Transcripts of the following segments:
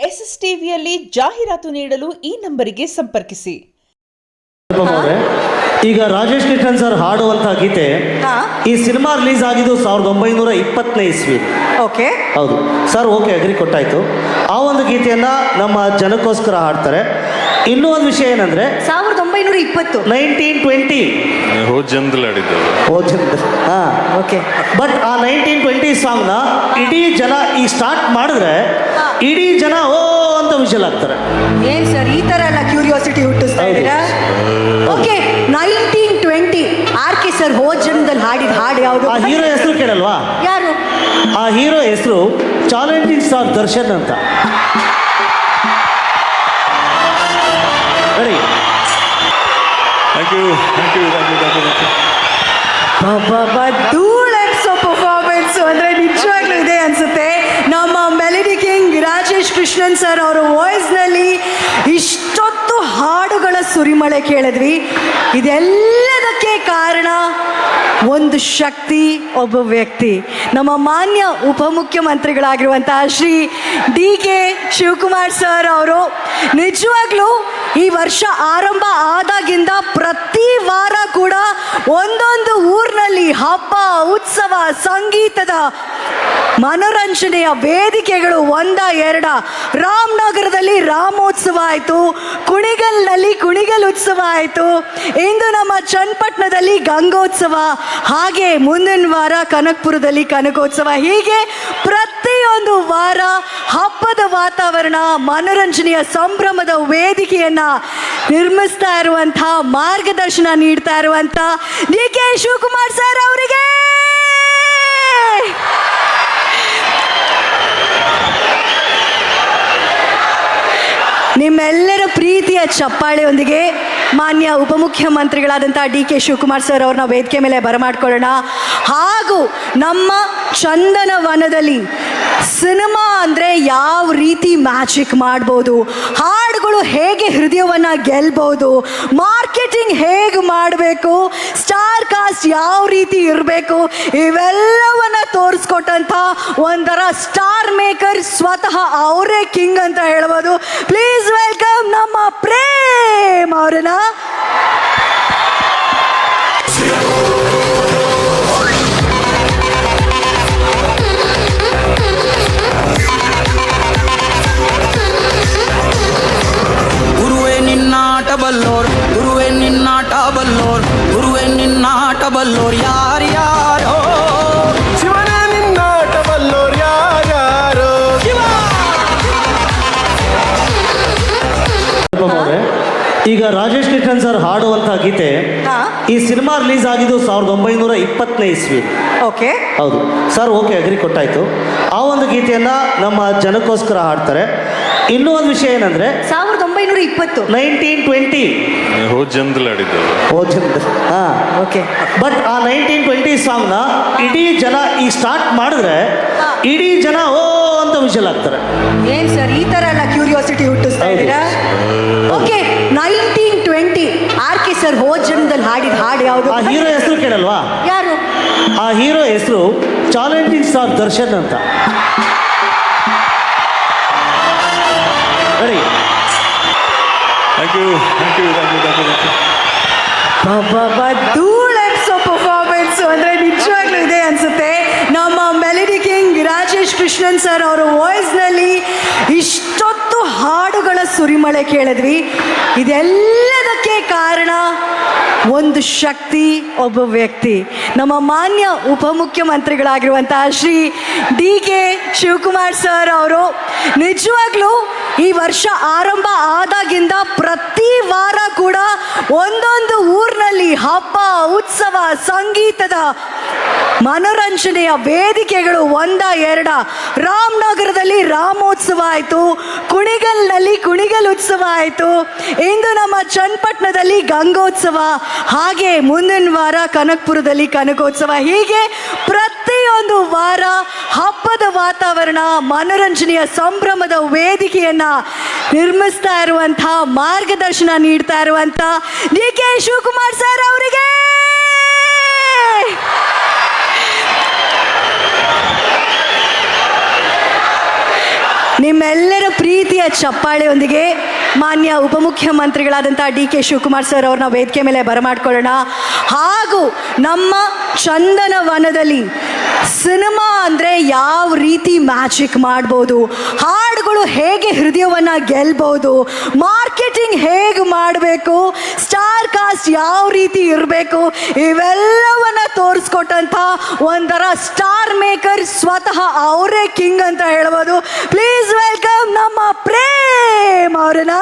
SSTVಯಲ್ಲಿ ಜಾಹೀರಾತು ನೀಡಲು ಈ ನಂಬರಿಗೆ ಸಂಪರ್ಕಿಸಿ. ಈಗ ರಾಜೇಶ್ ಕೃಷ್ಣನ್ ಸರ್ ಹಾಡುವಂತ ಗೀತೆ ಈ ಸಿನಿಮಾ ರಿಲೀಸ್ ಆಗಿದ್ದು 1920ನೇ ಇಸ್ವಿ. ಓಕೆ, ಹೌದು ಸರ್, ಓಕೆ ಅಗ್ರಿ ಕೊಟ್ಟಾಯ್ತು. ಆ ಒಂದು ಗೀತೆಯನ್ನ ನಮ್ಮ ಜನಕ್ಕೋಸ್ಕರ ಹಾಡ್ತಾರೆ. ಇನ್ನೂ ಒಂದು ವಿಷಯ ಏನಂದ್ರೆ 1920 1920 ಓಕೆ. ಬಟ್ ಆ 1920 ಸಾಂಗ್ ನ ಇಡೀ ಜನ ಈ ಸ್ಟಾರ್ಟ್ ಮಾಡಿದ್ರೆ ಇಡೀ ಜನ ಓ ಅಂತ ವಿಷಲ್ ಆಗ್ತಾರೆ. ಏನ್ ಸರ್ ಈ ತರ ಎಲ್ಲ ಕ್ಯೂರಿಯಾಸಿಟಿ ಹುಟ್ಟಿಸ್ತಾ ಇದ್ದೀರಾ? ಓಕೆ, 1920 RK ಸರ್ ಹೋದ್ ಜನ್ಮದಲ್ಲಿ ಹಾಡಿದ ಹಾಡು ಯಾವುದು? ಆ ಹೀರೋ ಹೆಸರು ಕೇಳಲ್ವಾ? ಯಾರು ಆ ಹೀರೋ ಹೆಸರು ಚಾಲೆಂಜಿಂಗ್ ಸ್ಟಾರ್ ದರ್ಶನ್ ಅಂತ. ರೆಡಿ? ಧೂಳೆಪ್ಸೋ ಪರ್ಫಾರ್ಮೆನ್ಸ್ ಅಂದ್ರೆ ನಿಜವಾಗ್ಲೂ ಇದೆ ಅನ್ಸುತ್ತೆ. ನಮ್ಮ melody king Rajesh Krishnan sir ಅವರ ವಾಯ್ಸ್ನಲ್ಲಿ ಇಷ್ಟೊತ್ತು ಹಾಡುಗಳ ಸುರಿಮಳೆ ಕೇಳಿದ್ವಿ. ಇದೆಲ್ಲದಕ್ಕೆ ಕಾರಣ ಒಂದು ಶಕ್ತಿ, ಒಬ್ಬ ವ್ಯಕ್ತಿ, ನಮ್ಮ ಮಾನ್ಯ ಉಪಮುಖ್ಯಮಂತ್ರಿಗಳಾಗಿರುವಂತಹ ಶ್ರೀ DK ಶಿವಕುಮಾರ್ ಸರ್ ಅವರು. ನಿಜವಾಗ್ಲೂ ಈ ವರ್ಷ ಆರಂಭ ಆದಾಗಿಂದ ಪ್ರತಿ ವಾರ ಕೂಡ ಒಂದೊಂದು ಊರಿನಲ್ಲಿ ಹಬ್ಬ, ಉತ್ಸವ, ಸಂಗೀತದ ಮನೋರಂಜನೆಯ ವೇದಿಕೆಗಳು ಒಂದ ಎರಡ. ರಾಮನಗರದಲ್ಲಿ ರಾಮೋತ್ಸವ ಆಯಿತು, ಕುಣಿಗಲ್ನಲ್ಲಿ ಕುಣಿಗಲ್ ಉತ್ಸವ ಆಯಿತು, ಇಂದು ನಮ್ಮ ಚನ್ನಪಟ್ಟಣದಲ್ಲಿ ಗಂಗೋತ್ಸವ, ಹಾಗೆ ಮುಂದಿನ ವಾರ ಕನಕಪುರದಲ್ಲಿ ಕನಕೋತ್ಸವ. ಹೀಗೆ ಪ್ರತಿಯೊಂದು ವಾರ ಹಬ್ಬದ ವಾತಾವರಣ, ಮನೋರಂಜನೆಯ ಸಂಭ್ರಮದ ವೇದಿಕೆಯನ್ನ ನಿರ್ಮಿಸ್ತಾ ಇರುವಂತಹ, ಮಾರ್ಗದರ್ಶನ ನೀಡ್ತಾ ಇರುವಂತ DK ಶಿವಕುಮಾರ್ ಸರ್ ಅವರಿಗೆ ನಿಮ್ಮೆಲ್ಲರ ಪ್ರೀತಿಯ ಚಪ್ಪಾಳೆಯೊಂದಿಗೆ ಮಾನ್ಯ ಉಪಮುಖ್ಯಮಂತ್ರಿಗಳಾದಂಥ DK ಶಿವಕುಮಾರ್ ಸರ್ ಅವ್ರನ್ನ ವೇದಿಕೆ ಮೇಲೆ ಬರಮಾಡ್ಕೊಳ್ಳೋಣ. ಹಾಗೂ ನಮ್ಮ ಚಂದನವನದಲ್ಲಿ ಸಿನಿಮಾ ಅಂದರೆ ಯಾವ ರೀತಿ ಮ್ಯಾಜಿಕ್ ಮಾಡ್ಬೋದು, ಹಾಡುಗಳು ಹೇಗೆ ಹೃದಯವನ್ನು ಗೆಲ್ಬೋದು, ಮಾರ್ಕೆಟಿಂಗ್ ಹೇಗೆ ಮಾಡಬೇಕು, ಸ್ಟಾರ್ ಕಾಸ್ಟ್ ಯಾವ ರೀತಿ ಇರಬೇಕು, ಇವೆಲ್ಲವನ್ನು ತೋರಿಸ್ಕೊಟ್ಟಂಥ ಒಂಥರ ಸ್ಟಾರ್ ಮೇಕರ್, ಸ್ವತಃ ಅವರೇ ಕಿಂಗ್ ಅಂತ ಹೇಳ್ಬೋದು. ಪ್ಲೀಸ್ ವೆಲ್ಕಮ್ ನಮ್ಮ ಪ್ರೇಮ್ ಅವರನ್ನ. ಗುರುವೇ ನಿನ್ನಾಟ ಬಲ್ಲೋರ್, ಗುರುವೇ ನಿನ್ನಾಟ ಬಲ್ಲೋರ್, ಗುರುವೇ ನಿನ್ನಾಟ ಬಲ್ಲೋರ್ ಯಾರ್ಯಾರೋ, ಶಿವನೇ ನಿನ್ನಾಟ ಬಲ್ಲೋರ್ ಯಾರ್ಯಾರೋ. ಈಗ ರಾಜೇಶ್ ಕೃಷ್ಣನ್ ಸರ್ ಹಾಡುವಂತ ಗೀತೆ ಈ ಸಿನಿಮಾ ರಿಲೀಸ್ ಆಗಿದ್ದು 1920ನೇ ಇಸ್ವಿ. ಓಕೆ, ಹೌದು ಸರ್, ಓಕೆ ಅಗ್ರಿ ಕೊಟ್ಟಾಯ್ತು. ಆ ಒಂದು ಗೀತೆಯನ್ನ ನಮ್ಮ ಜನಕ್ಕೋಸ್ಕರ ಹಾಡ್ತಾರೆ. ಇನ್ನೂ ಒಂದು ವಿಷಯ ಏನಂದ್ರೆ 1920 1920 ಓಕೆ. ಬಟ್ ಆ 1920 ಸಾಂಗ್ ನ ಇಡೀ ಜನ ಈ ಸ್ಟಾರ್ಟ್ ಮಾಡಿದ್ರೆ ಇಡೀ ಜನ ಓ ಅಂತ ವಿಷಲ್ ಆಗ್ತಾರೆ. ಏನ್ ಸರ್ ಈ ತರ ಎಲ್ಲ ಕ್ಯೂರಿಯಾಸಿಟಿ ಹುಟ್ಟಿಸ್ತಾ ಇದ್ದೀರಾ? ಓಕೆ, 1920 RK ಸರ್ ಹೋದ್ ಜನ್ಮದಲ್ಲಿ ಹಾಡಿದ ಹಾಡು ಯಾವುದು? ಆ ಹೀರೋ ಹೆಸರು ಕೇಳಲ್ವಾ? ಯಾರು ಆ ಹೀರೋ ಹೆಸರು ಚಾಲೆಂಜಿಂಗ್ ಸ್ಟಾರ್ ದರ್ಶನ್ ಅಂತ. ರೆಡಿ? ಧೂಳೆಪ್ಸೋ ಪರ್ಫಾರ್ಮೆನ್ಸ್ ಅಂದ್ರೆ ನಿಜವಾಗ್ಲೂ ಇದೆ ಅನ್ಸುತ್ತೆ. ನಮ್ಮ melody king Rajesh Krishnan sir ಅವರ ವಾಯ್ಸ್ನಲ್ಲಿ ಇಷ್ಟೊತ್ತು ಹಾಡುಗಳ ಸುರಿಮಳೆ ಕೇಳಿದ್ವಿ. ಇದೆಲ್ಲದಕ್ಕೆ ಕಾರಣ ಒಂದು ಶಕ್ತಿ, ಒಬ್ಬ ವ್ಯಕ್ತಿ, ನಮ್ಮ ಮಾನ್ಯ ಉಪಮುಖ್ಯಮಂತ್ರಿಗಳಾಗಿರುವಂತಹ ಶ್ರೀ DK ಶಿವಕುಮಾರ್ ಸರ್ ಅವರು. ನಿಜವಾಗ್ಲೂ ಈ ವರ್ಷ ಆರಂಭ ಆದಾಗಿಂದ ಪ್ರತಿ ವಾರ ಕೂಡ ಒಂದೊಂದು ಊರಿನಲ್ಲಿ ಹಬ್ಬ, ಉತ್ಸವ, ಸಂಗೀತದ ಮನೋರಂಜನೆಯ ವೇದಿಕೆಗಳು ಒಂದ ಎರಡ. ರಾಮನಗರದಲ್ಲಿ ರಾಮೋತ್ಸವ ಆಯಿತು, ಕುಣಿಗಲ್ನಲ್ಲಿ ಕುಣಿಗಲ್ ಉತ್ಸವ ಆಯಿತು, ಇಂದು ನಮ್ಮ ಚನ್ನಪಟ್ಟಣದಲ್ಲಿ ಗಂಗೋತ್ಸವ, ಹಾಗೆ ಮುಂದಿನ ವಾರ ಕನಕಪುರದಲ್ಲಿ ಕನಕೋತ್ಸವ. ಹೀಗೆ ಪ್ರತಿಯೊಂದು ವಾರ ಹಬ್ಬದ ವಾತಾವರಣ, ಮನೋರಂಜನೆಯ ಸಂಭ್ರಮದ ವೇದಿಕೆಯನ್ನ ನಿರ್ಮಿಸ್ತಾ ಇರುವಂತಹ, ಮಾರ್ಗದರ್ಶನ ನೀಡ್ತಾ ಇರುವಂತ DK ಶಿವಕುಮಾರ್ ಸರ್ ಅವರಿಗೆ ನಿಮ್ಮೆಲ್ಲರ ಪ್ರೀತಿಯ ಚಪ್ಪಾಳೆಯೊಂದಿಗೆ ಮಾನ್ಯ ಉಪಮುಖ್ಯಮಂತ್ರಿಗಳಾದಂಥ DK ಶಿವಕುಮಾರ್ ಸರ್ ಅವ್ರನ್ನ ವೇದಿಕೆ ಮೇಲೆ ಬರಮಾಡ್ಕೊಳ್ಳೋಣ. ಹಾಗೂ ನಮ್ಮ ಚಂದನವನದಲ್ಲಿ ಸಿನಿಮಾ ಅಂದರೆ ಯಾವ ರೀತಿ ಮ್ಯಾಜಿಕ್ ಮಾಡ್ಬೋದು, ಹಾಡುಗಳು ಹೇಗೆ ಹೃದಯವನ್ನು ಗೆಲ್ಬೋದು, ಮಾರ್ಕೆಟಿಂಗ್ ಹೇಗೆ ಮಾಡಬೇಕು, ಸ್ಟಾರ್ ಕಾಸ್ಟ್ ಯಾವ ರೀತಿ ಇರಬೇಕು, ಇವೆಲ್ಲವನ್ನ ತೋರಿಸ್ಕೊಟ್ಟಂಥ ಒಂಥರ ಸ್ಟಾರ್ ಮೇಕರ್, ಸ್ವತಃ ಅವರೇ ಕಿಂಗ್ ಅಂತ ಹೇಳ್ಬೋದು. ಪ್ಲೀಸ್ ವೆಲ್ಕಮ್ ನಮ್ಮ ಪ್ರೇಮ್ ಅವ್ರನ್ನ.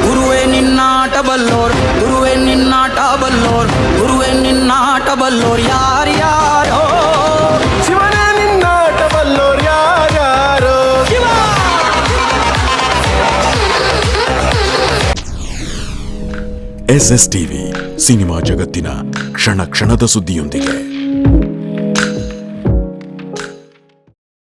ಗುರುವೇ ನಿನ್ನಾಟ ಬಲ್ಲೋರ್, ಗುರುವೇ ನಿನ್ನಾಟ ಬಲ್ಲೋರ್, ಗುರುವೇ ನಿನ್ನಾಟ ಬಲ್ಲೋರ್ ಯಾರ್ಯಾರೋ. ಶಿವನೇ ನಿನ್ನಾಟ ಬಲ್ಲೋರ್ ಯಾರ್ಯಾರೋ. SSTV ಸಿನಿಮಾ ಜಗತ್ತಿನ ಕ್ಷಣ ಕ್ಷಣದ ಸುದ್ದಿಯೊಂದಿಗೆ.